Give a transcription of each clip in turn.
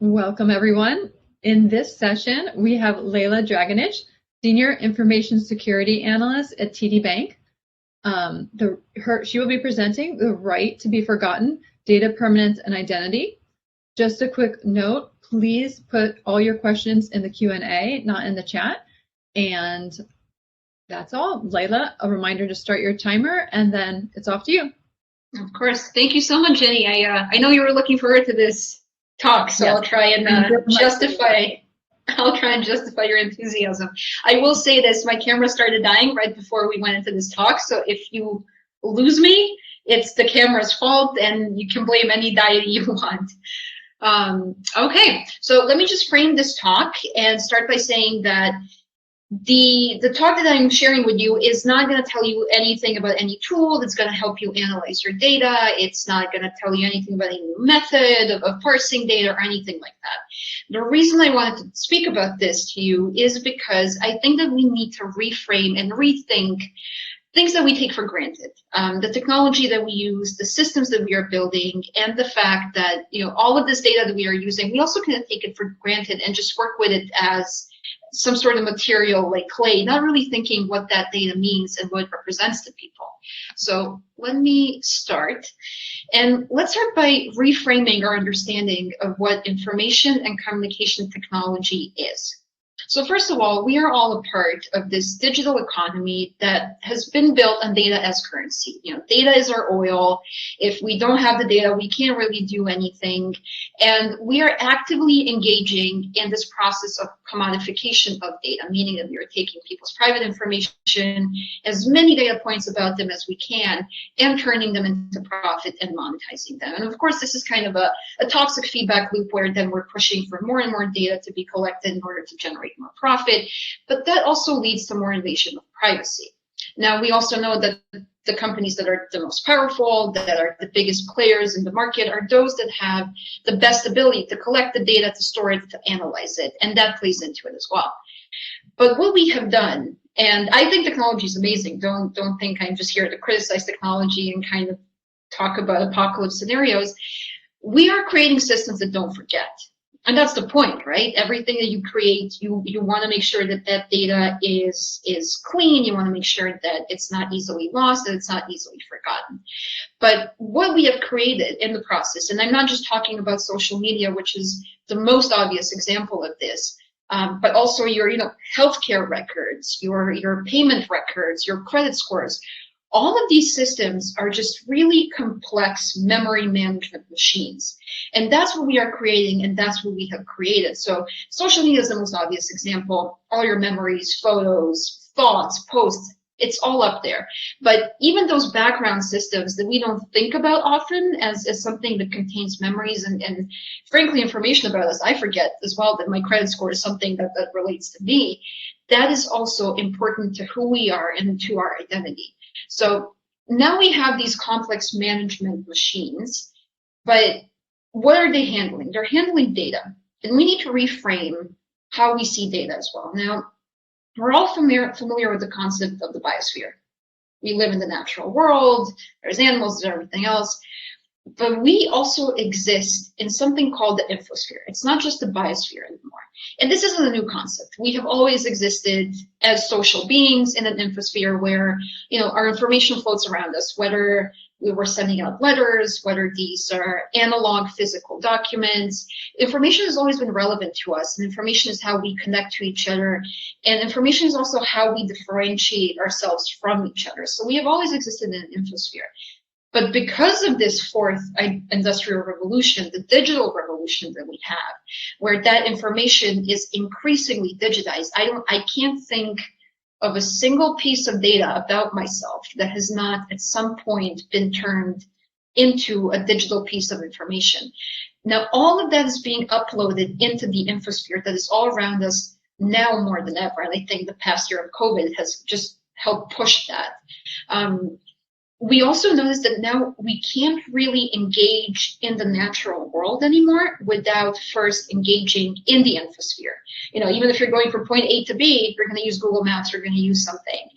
Welcome, everyone. In this session, we have Lena Draganic, Senior Information Security Analyst at TD Bank. She will be presenting The Right to be Forgotten, Data Permanence and Identity. Just a quick note, please put all your questions in the Q&A, not in the chat. And that's all. Lela, a reminder to start your timer, and then it's off to you. Of course. Thank you so much, Jenny. I know you were looking forward to this talk, so yes. I'll try and justify your enthusiasm. I will say this, my camera started dying right before we went into this talk, so if you lose me, it's the camera's fault, and you can blame any deity you want. Okay, so let me just frame this talk and start by saying that the talk that I'm sharing with you is not going to tell you anything about any tool that's going to help you analyze your data. It's not going to tell you anything about any method of parsing data or anything like that. The reason I wanted to speak about this to you is because I think that we need to reframe and rethink things that we take for granted, the technology that we use, the systems that we are building, and the fact that all of this data that we are using, we also kind of take it for granted and just work with it as some sort of material like clay, not really thinking what that data means and what it represents to people. So let me start. And let's start by reframing our understanding of what information and communication technology is. So first of all, we are all a part of this digital economy that has been built on data as currency. Data is our oil. If we don't have the data, we can't really do anything. And we are actively engaging in this process of commodification of data, meaning that we are taking people's private information, as many data points about them as we can, and turning them into profit and monetizing them. And of course, this is kind of a toxic feedback loop where then we're pushing for more and more data to be collected in order to generate more profit, but that also leads to more invasion of privacy. Now, we also know that the companies that are the most powerful, that are the biggest players in the market, are those that have the best ability to collect the data, to store it, to analyze it, and that plays into it as well. But what we have done, and I think technology is amazing, don't think I'm just here to criticize technology and kind of talk about apocalypse scenarios. We are creating systems that don't forget. And that's the point, right? Everything that you create, you want to make sure that that data is clean. You want to make sure that it's not easily lost, that it's not easily forgotten. But what we have created in the process, and I'm not just talking about social media, which is the most obvious example of this, but also your healthcare records, your payment records, your credit scores. All of these systems are just really complex memory management machines. And that's what we are creating, and that's what we have created. So social media is the most obvious example. All your memories, photos, thoughts, posts, it's all up there. But even those background systems that we don't think about often as something that contains memories and frankly, information about us, I forget as well that my credit score is something that relates to me. That is also important to who we are and to our identity. So now we have these complex management machines, but what are they handling? They're handling data, and we need to reframe how we see data as well. Now, we're all familiar with the concept of the biosphere. We live in the natural world, there's animals, there's everything else, but we also exist in something called the Infosphere. It's not just the biosphere anymore. And this isn't a new concept. We have always existed as social beings in an infosphere where, our information floats around us, whether we were sending out letters, whether these are analog physical documents. Information has always been relevant to us, and information is how we connect to each other. And information is also how we differentiate ourselves from each other. So we have always existed in an infosphere. But because of this fourth industrial revolution, the digital revolution that we have, where that information is increasingly digitized, I can't think of a single piece of data about myself that has not at some point been turned into a digital piece of information. Now, all of that is being uploaded into the infosphere that is all around us now more than ever. And I think the past year of COVID has just helped push that. we also noticed that now we can't really engage in the natural world anymore without first engaging in the infosphere. Even if you're going from point A to B, you're going to use Google Maps, you're going to use something.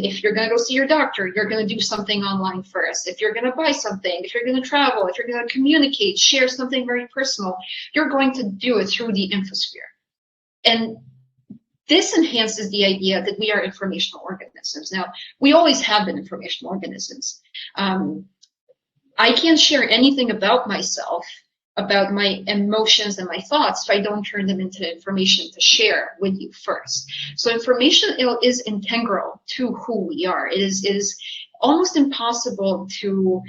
If you're going to go see your doctor, you're going to do something online first. If you're going to buy something, if you're going to travel, if you're going to communicate, share something very personal, you're going to do it through the infosphere. And this enhances the idea that we are informational organisms. Now, we always have been informational organisms. I can't share anything about myself, about my emotions and my thoughts, if I don't turn them into information to share with you first. So information is integral to who we are. It is almost impossible to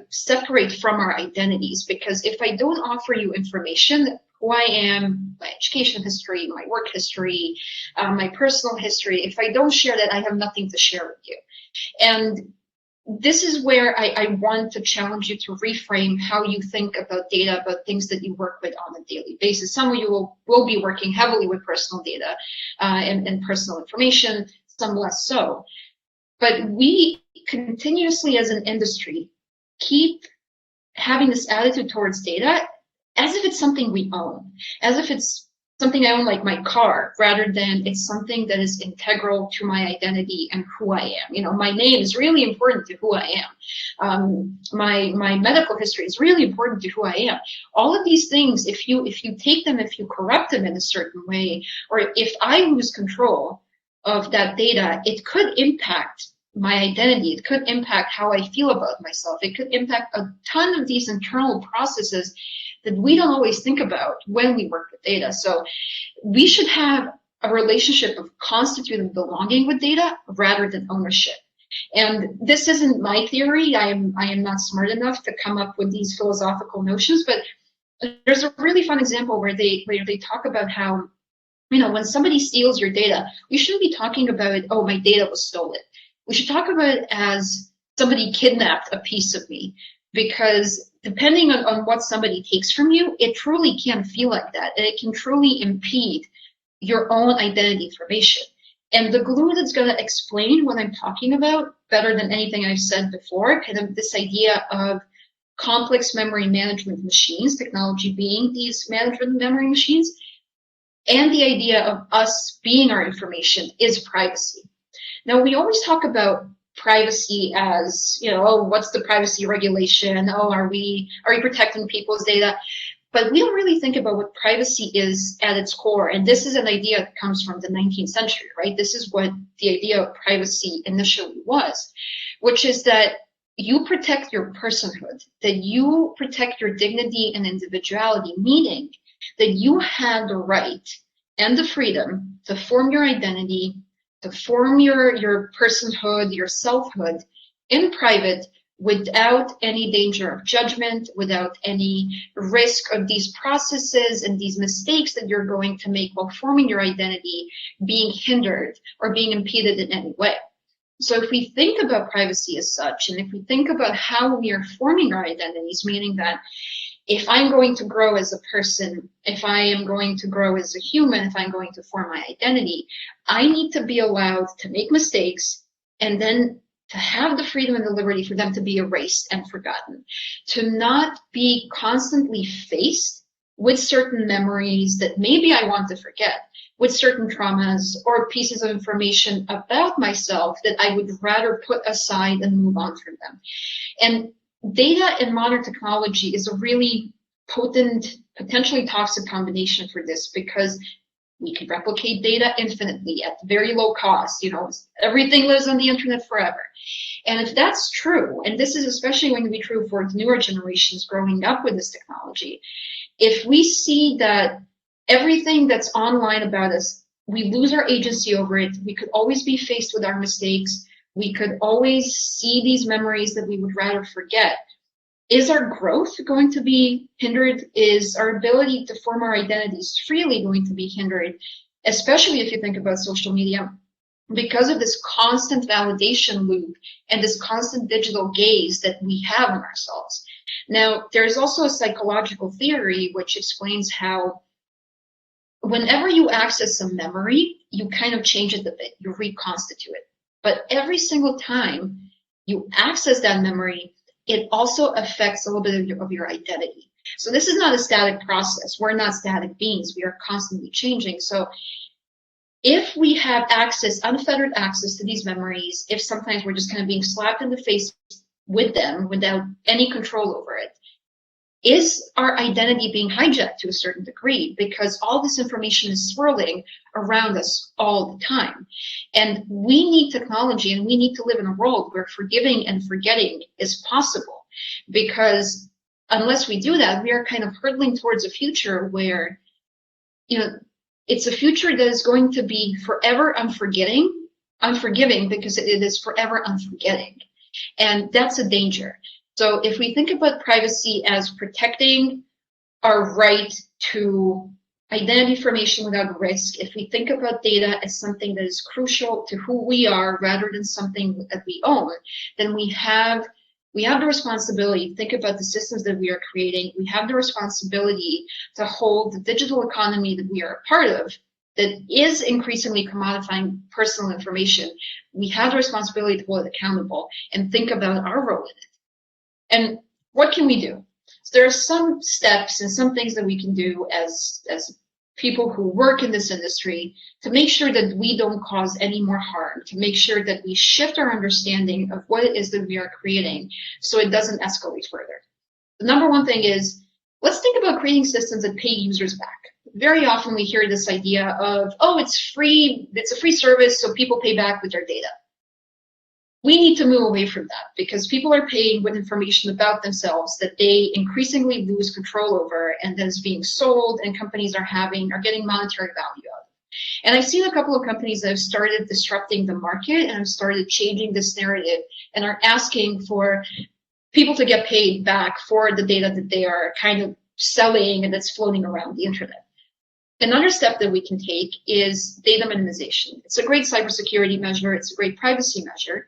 separate from our identities, because if I don't offer you information, who I am, my education history, my work history, my personal history, if I don't share that, I have nothing to share with you. And this is where I want to challenge you to reframe how you think about data, about things that you work with on a daily basis. Some of you will be working heavily with personal data and personal information, some less so. But we continuously as an industry keep having this attitude towards data as if it's something we own, as if it's something I own like my car, rather than it's something that is integral to my identity and who I am. My name is really important to who I am. My medical history is really important to who I am. All of these things, if you take them, if you corrupt them in a certain way, or if I lose control of that data, it could impact my identity. It could impact how I feel about myself. It could impact a ton of these internal processes that we don't always think about when we work with data. So we should have a relationship of constitutive belonging with data rather than ownership. And this isn't my theory. I am not smart enough to come up with these philosophical notions, but there's a really fun example where they talk about how, when somebody steals your data, we shouldn't be talking about, oh, my data was stolen. We should talk about it as somebody kidnapped a piece of me, because depending on what somebody takes from you, it truly can feel like that, and it can truly impede your own identity information. And the glue that's going to explain what I'm talking about better than anything I've said before, kind of this idea of complex memory management machines, technology being these management memory machines, and the idea of us being our information, is privacy. Now, we always talk about privacy as, oh, what's the privacy regulation? Oh, are we protecting people's data? But we don't really think about what privacy is at its core. And this is an idea that comes from the 19th century, right? This is what the idea of privacy initially was, which is that you protect your personhood, that you protect your dignity and individuality, meaning that you have the right and the freedom to form your identity, to form your personhood, your selfhood in private, without any danger of judgment, without any risk of these processes and these mistakes that you're going to make while forming your identity being hindered or being impeded in any way. So if we think about privacy as such, and if we think about how we are forming our identities, meaning that if I'm going to grow as a person, if I am going to grow as a human, if I'm going to form my identity, I need to be allowed to make mistakes, and then to have the freedom and the liberty for them to be erased and forgotten, to not be constantly faced with certain memories that maybe I want to forget, with certain traumas or pieces of information about myself that I would rather put aside and move on from them. And data and modern technology is a really potent, potentially toxic combination for this, because we can replicate data infinitely at very low cost. Everything lives on the internet forever. And if that's true, and this is especially going to be true for the newer generations growing up with this technology, if we see that everything that's online about us, we lose our agency over it, we could always be faced with our mistakes, we could always see these memories that we would rather forget, is our growth going to be hindered? Is our ability to form our identities freely going to be hindered? Especially if you think about social media, because of this constant validation loop and this constant digital gaze that we have on ourselves. Now, there's also a psychological theory which explains how whenever you access a memory, you kind of change it a bit, you reconstitute it. But every single time you access that memory, it also affects a little bit of your identity. So this is not a static process. We're not static beings. We are constantly changing. So if we have access, unfettered access to these memories, if sometimes we're just kind of being slapped in the face with them without any control over it, is our identity being hijacked to a certain degree? Because all this information is swirling around us all the time. And we need technology, and we need to live in a world where forgiving and forgetting is possible. Because unless we do that, we are kind of hurtling towards a future where, you know, it's a future that is going to be forever unforgiving, because it is forever unforgetting. And that's a danger. So if we think about privacy as protecting our right to identity information without risk, if we think about data as something that is crucial to who we are rather than something that we own, then we have the responsibility to think about the systems that we are creating. We have the responsibility to hold the digital economy that we are a part of that is increasingly commodifying personal information. We have the responsibility to hold it accountable and think about our role in it. And what can we do? So there are some steps and some things that we can do as people who work in this industry to make sure that we don't cause any more harm, to make sure that we shift our understanding of what it is that we are creating so it doesn't escalate further. The number one thing is, let's think about creating systems that pay users back. Very often we hear this idea of, oh, it's free, it's a free service, so people pay back with their data. We need to move away from that, because people are paying with information about themselves that they increasingly lose control over, and that is being sold, and companies are getting monetary value out of it. And I've seen a couple of companies that have started disrupting the market and have started changing this narrative and are asking for people to get paid back for the data that they are kind of selling and that's floating around the internet. Another step that we can take is data minimization. It's a great cybersecurity measure. It's a great privacy measure.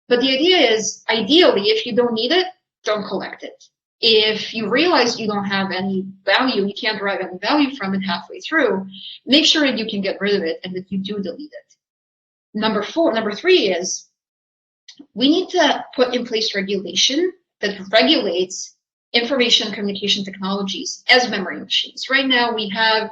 But the idea is, ideally, if you don't need it, don't collect it. If you realize you don't have any value, you can't derive any value from it halfway through, make sure that you can get rid of it and that you do delete it. Number three is, we need to put in place regulation that regulates information and communication technologies as memory machines. Right now, we have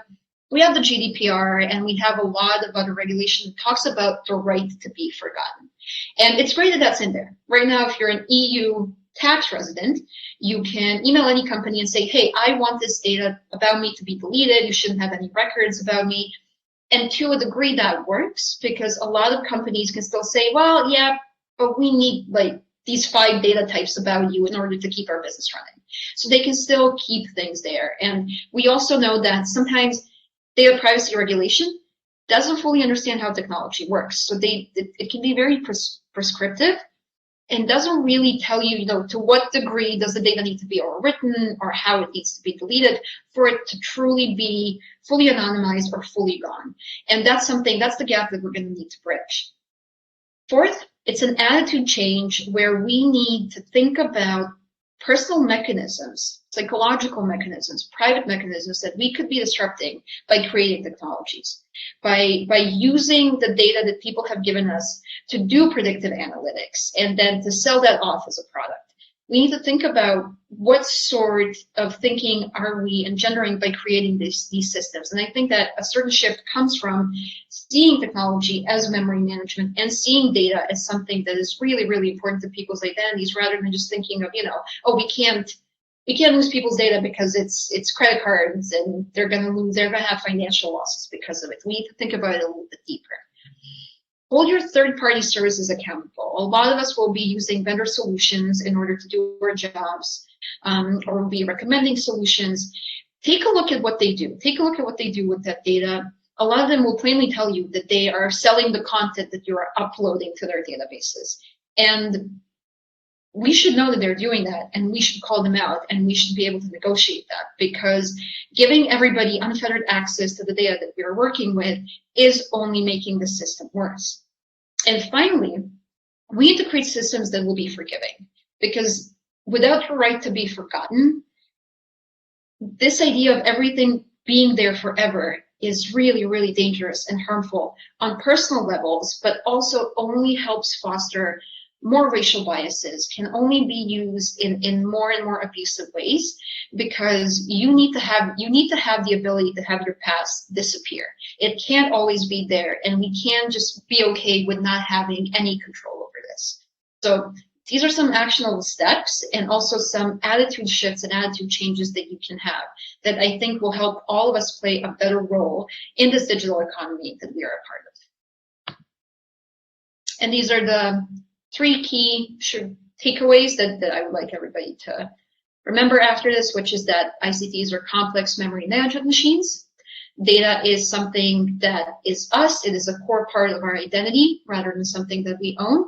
the GDPR, and we have a lot of other regulation that talks about the right to be forgotten. And it's great that that's in there. Right now, if you're an EU tax resident, you can email any company and say, hey, I want this data about me to be deleted. You shouldn't have any records about me. And to a degree, that works, because a lot of companies can still say, well, yeah, but we need like these 5 data types about you in order to keep our business running. So they can still keep things there. And we also know that sometimes data privacy regulation doesn't fully understand how technology works. So it can be very prescriptive and doesn't really tell you, to what degree does the data need to be overwritten or how it needs to be deleted for it to truly be fully anonymized or fully gone. And that's the gap that we're going to need to bridge. Fourth, it's an attitude change where we need to think about personal mechanisms, psychological mechanisms, private mechanisms that we could be disrupting by creating technologies, by using the data that people have given us to do predictive analytics and then to sell that off as a product. We need to think about what sort of thinking are we engendering by creating these systems. And I think that a certain shift comes from seeing technology as memory management and seeing data as something that is really, really important to people's identities, rather than just thinking of, oh, we can't lose people's data because it's credit cards and they're going to have financial losses because of it. We need to think about it a little bit deeper. Hold your third-party services accountable. A lot of us will be using vendor solutions in order to do our jobs, or will be recommending solutions. Take a look at what they do. Take a look at what they do with that data. A lot of them will plainly tell you that they are selling the content that you are uploading to their databases. And we should know that they're doing that, and we should call them out, and we should be able to negotiate that, because giving everybody unfettered access to the data that we're working with is only making the system worse. And finally, we need to create systems that will be forgiving, because without the right to be forgotten, this idea of everything being there forever is really, really dangerous and harmful on personal levels, but also only helps foster more racial biases can only be used in more and more abusive ways, because you need to have the ability to have your past disappear. It can't always be there, and we can't just be okay with not having any control over this. So these are some actionable steps, and also some attitude shifts and attitude changes that you can have that I think will help all of us play a better role in this digital economy that we are a part of. And these are the 3 key takeaways that I would like everybody to remember after this, which is that ICTs are complex memory management machines. Data is something that is us. It is a core part of our identity rather than something that we own.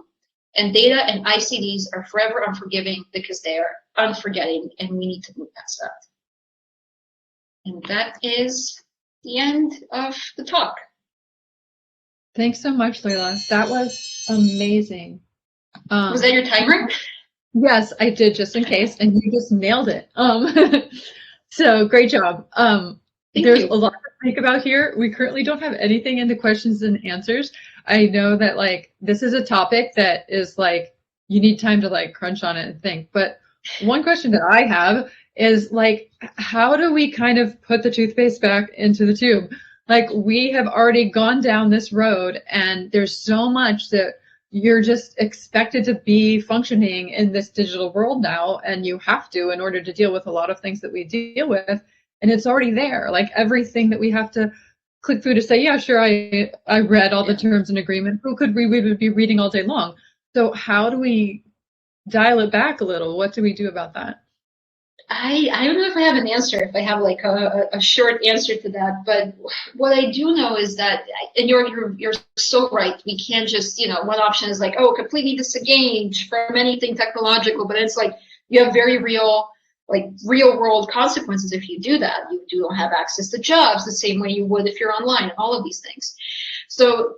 And data and ICTs are forever unforgiving because they are unforgetting, and we need to move past that. And that is the end of the talk. Thanks so much, Lela. That was amazing. Was that your timer? Yes, I did, just in case, and you just nailed it. So great job. There's a lot to think about here. We currently don't have anything in the questions and answers. I know that like this is a topic that is like you need time to like crunch on it and think. But one question that I have is like, how do we kind of put the toothpaste back into the tube? Like we have already gone down this road, and there's so much that you're just expected to be functioning in this digital world now, and you have to in order to deal with a lot of things that we deal with, and it's already there. Like everything that we have to click through to say, yeah, sure, I read all the terms and agreement. Who could we would be reading all day long? So how do we dial it back a little? What do we do about that? I don't know if I have an answer, if I have like a short answer to that, but what I do know is that, and you're so right, we can't just, one option is like, oh, completely disengage from anything technological, but it's like you have very real world consequences if you do that. You don't have access to jobs the same way you would if you're online, and all of these things. So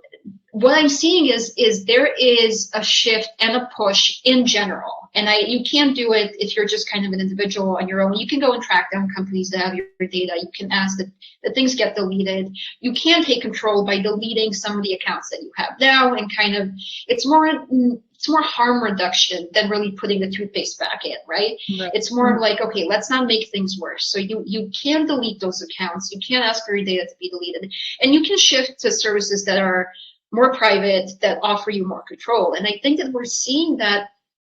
what I'm seeing is there is a shift and a push in general. And you can't do it if you're just kind of an individual on your own. You can go and track down companies that have your data. You can ask that things get deleted. You can take control by deleting some of the accounts that you have now, and kind of it's more harm reduction than really putting the toothpaste back in, right? It's more of like, okay, let's not make things worse. So you can delete those accounts. You can ask for your data to be deleted, and you can shift to services that are more private, that offer you more control. And I think that we're seeing that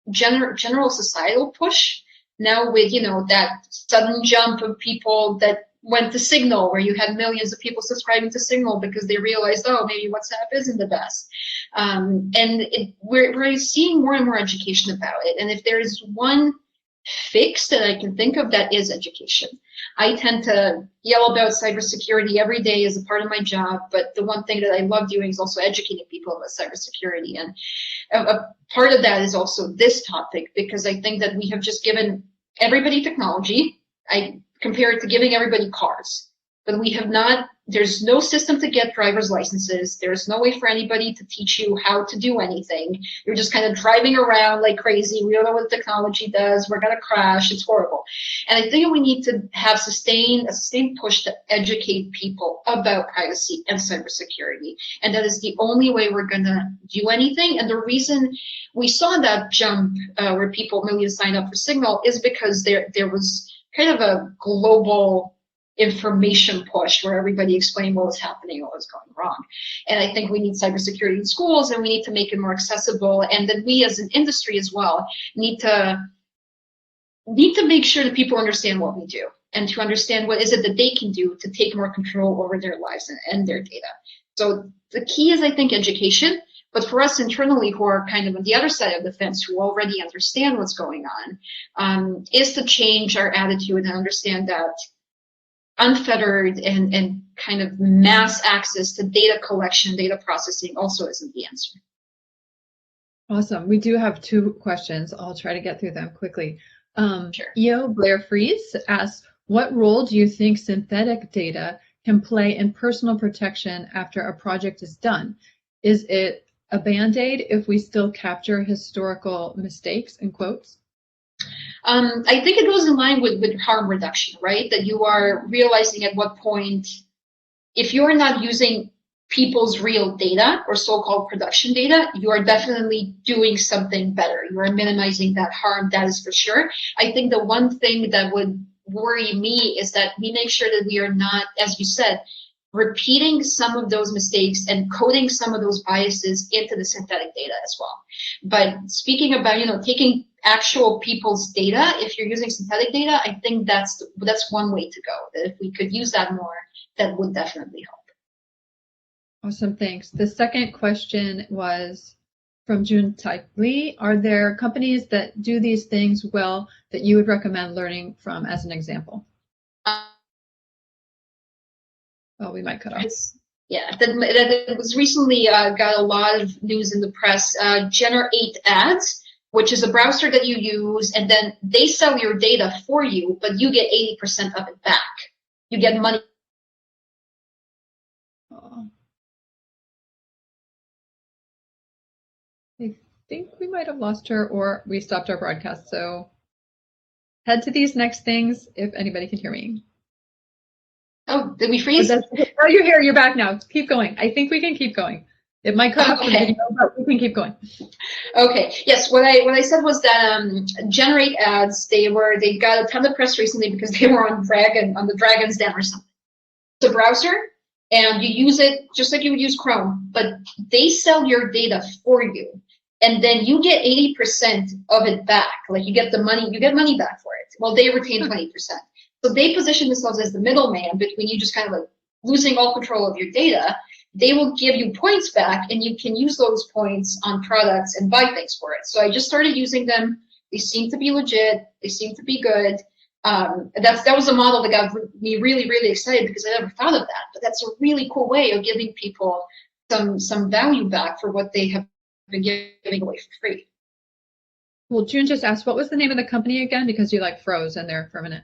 general societal push now with, that sudden jump of people that went to Signal, where you had millions of people subscribing to Signal because they realized, oh, maybe WhatsApp isn't the best. We're seeing more and more education about it. And if there is one fix that I can think of, that is education. I tend to yell about cybersecurity every day as a part of my job, but the one thing that I love doing is also educating people about cybersecurity. And a part of that is also this topic, because I think that we have just given everybody technology. I compare it to giving everybody cars, but we have not, there's no system to get driver's licenses. There's no way for anybody to teach you how to do anything. You're just kind of driving around like crazy. We don't know what the technology does. We're going to crash. It's horrible. And I think we need to have a sustained push to educate people about privacy and cybersecurity. And that is the only way we're going to do anything. And the reason we saw that jump where millions signed up for Signal is because there was kind of a global information push where everybody explained what was happening, what was going wrong. And I think we need cybersecurity in schools, and we need to make it more accessible. And then we as an industry as well need to make sure that people understand what we do, and to understand what is it that they can do to take more control over their lives and their data. So the key is, I think, education. But for us internally, who are kind of on the other side of the fence, who already understand what's going on, is to change our attitude and understand that unfettered and kind of mass access to data collection, data processing also isn't the answer. Awesome. We do have 2 questions. I'll try to get through them quickly. Sure. Eo Blair Fries asks, what role do you think synthetic data can play in personal protection after a project is done? Is it a Band-Aid if we still capture historical mistakes, in quotes? I think it goes in line with harm reduction, right? That you are realizing at what point, if you're not using people's real data or so-called production data, you are definitely doing something better. You are minimizing that harm, that is for sure. I think the one thing that would worry me is that we make sure that we are not, as you said, repeating some of those mistakes and coding some of those biases into the synthetic data as well. But speaking about, taking actual people's data, if you're using synthetic data, I think that's one way to go. That if we could use that more, that would definitely help. Awesome, thanks. The second question was from June Tightly. Are there companies that do these things well that you would recommend learning from as an example? Oh, we might cut off. Yeah, that was recently got a lot of news in the press. Generate Ads, which is a browser that you use, and then they sell your data for you, but you get 80% of it back. You get money. I think we might have lost her, or we stopped our broadcast. So head to these next things if anybody can hear me. Oh, did we freeze? Oh, you're here. You're back now. Keep going. I think we can keep going. It might cut off the video, but we can keep going. Okay. Yes. What I said was that Generate Ads. They got a ton of press recently because they were on the Dragon's Den or something. It's a browser, and you use it just like you would use Chrome, but they sell your data for you, and then you get 80% of it back. Like you get money back for it. Well, they retain 20%. So they position themselves as the middleman between you just kind of like losing all control of your data. They will give you points back, and you can use those points on products and buy things for it. So I just started using them. They seem to be legit. They seem to be good. That was a model that got me really, really excited because I never thought of that. But that's a really cool way of giving people some value back for what they have been giving away for free. Well, June just asked, what was the name of the company again? Because you froze in there for a minute.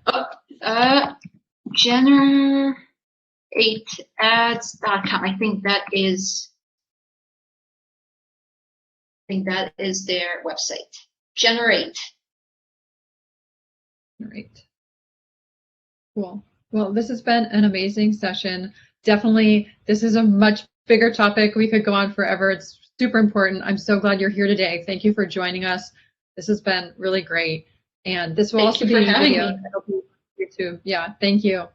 GenerateAds.com. I think that is their website. Generate. Cool. Well, this has been an amazing session. Definitely, this is a much bigger topic. We could go on forever. It's super important. I'm so glad you're here today. Thank you for joining us. This has been really great. And this will also be having me. YouTube. Yeah, thank you.